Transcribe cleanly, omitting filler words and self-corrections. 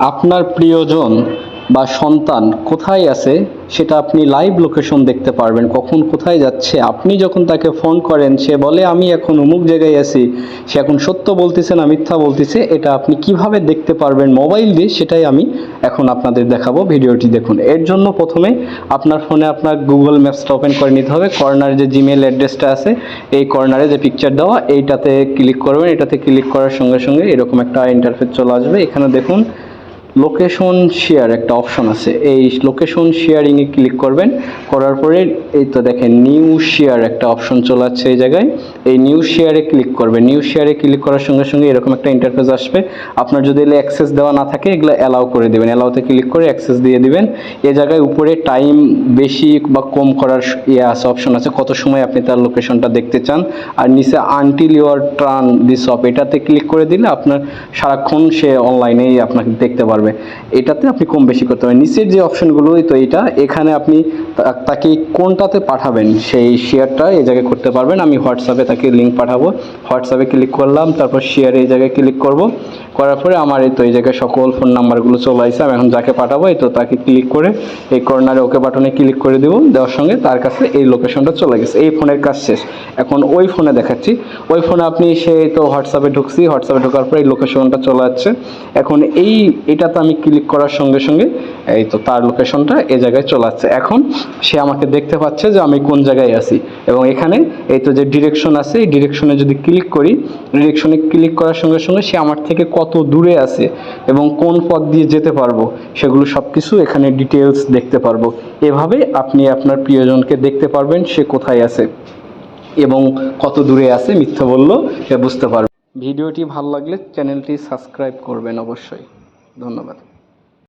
আপনার প্রিয়জন বা সন্তান কোথায় আছে সেটা আপনি লাইভ লোকেশন দেখতে পারবেন, কখন কোথায় যাচ্ছে। আপনি যখন তাকে ফোন করেন সে বলে আমি এখন অমুক জায়গায় আছি, সে এখন সত্য বলতেছে না মিথ্যা বলতেছে, এটা আপনি কিভাবে দেখতে পারবেন মোবাইল দিয়ে, সেটাই আমি এখন আপনাদের দেখাবো। ভিডিওটি দেখুন। এর জন্য প্রথমে আপনার ফোনে আপনার গুগল ম্যাপসটা ওপেন করে নিতে হবে। কর্নারে যে জিমেল অ্যাড্রেসটা আছে, এই কর্নারে যে পিকচার দেওয়া, এইটাতে ক্লিক করবেন। এটাতে ক্লিক করার সঙ্গে সঙ্গে এরকম একটা ইন্টারফেস চলে আসবে। এখানে দেখুন লোকেশন শেয়ার একটা অপশন আছে, এই লোকেশন শেয়ারিংয়ে ক্লিক করবেন। করার পরে এই তো দেখেন নিউ শেয়ার একটা অপশন চলে আসছে এই জায়গায়, এই নিউ শেয়ারে ক্লিক করবেন। নিউ শেয়ারে ক্লিক করার সঙ্গে সঙ্গে এরকম একটা ইন্টারফেস আসবে। আপনার যদি এগুলো অ্যাক্সেস দেওয়া না থাকে এগুলো অ্যালাউ করে দেবেন, অ্যালাউতে ক্লিক করে অ্যাক্সেস দিয়ে দিবেন। এই জায়গায় উপরে টাইম বেশি বা কম করার আছে, অপশন আছে, কত সময় আপনি তার লোকেশনটা দেখতে চান। আর নিচে until your turn this of, এটাতে ক্লিক করে দিলে আপনার সারাক্ষণ সে অনলাইনেই আপনাকে দেখতে পারবে। এটাতে আপনি কম বেশি করতে পারেন। নিচের যে অপশনগুলো তো এইটা, এখানে আপনি তাকে কোনটাতে পাঠাবেন সেই শেয়ারটা এই জায়গায় করতে পারবেন। আমি হোয়াটসঅ্যাপে তাকে লিঙ্ক পাঠাবো, হোয়াটসঅ্যাপে ক্লিক করলাম, তারপর শেয়ার এই জায়গায় ক্লিক করব। করার পরে আমার এই তো এই জায়গায় সকল ফোন নাম্বারগুলো চলে আসছে। আমি এখন যাকে পাঠাবো এই তো তাকে ক্লিক করে এই কর্নারে ওকে বাটনে ক্লিক করে দেবো। দেওয়ার সঙ্গে তার কাছে এই লোকেশনটা চলে গেছে। এই ফোনের কাজ শেষ। এখন ওই ফোনে দেখাচ্ছি। ওই ফোনে আপনি সেই তো হোয়াটসঅ্যাপে ঢুকছি, হোয়াটসঅ্যাপে ঢোকার পরে এই লোকেশনটা চলে যাচ্ছে। এখন এটাতে আমি ক্লিক করার সঙ্গে সঙ্গে এই তো তার লোকেশনটা এই জায়গায় চলে আসছে। এখন সে আমাকে দেখতে পাচ্ছে যে আমি কোন জায়গায় আছি। এবং এখানে এই তো যে ডিরেকশন আছে, এই ডিরেকশনে যদি ক্লিক করি, ডিরেকশনে ক্লিক করার সঙ্গে সঙ্গে সে আমার থেকে কত দূরে আছে এবং কোন পথ দিয়ে যেতে পারবো সেগুলো সব কিছু এখানে ডিটেলস দেখতে পারবো। এভাবে আপনি আপনার প্রিয়জনকে দেখতে পারবেন সে কোথায় আছে এবং কত দূরে আছে, মিথ্যা বললো সে বুঝতে পারবে। ভিডিওটি ভালো লাগলে চ্যানেলটি সাবস্ক্রাইব করবেন অবশ্যই। ধন্যবাদ।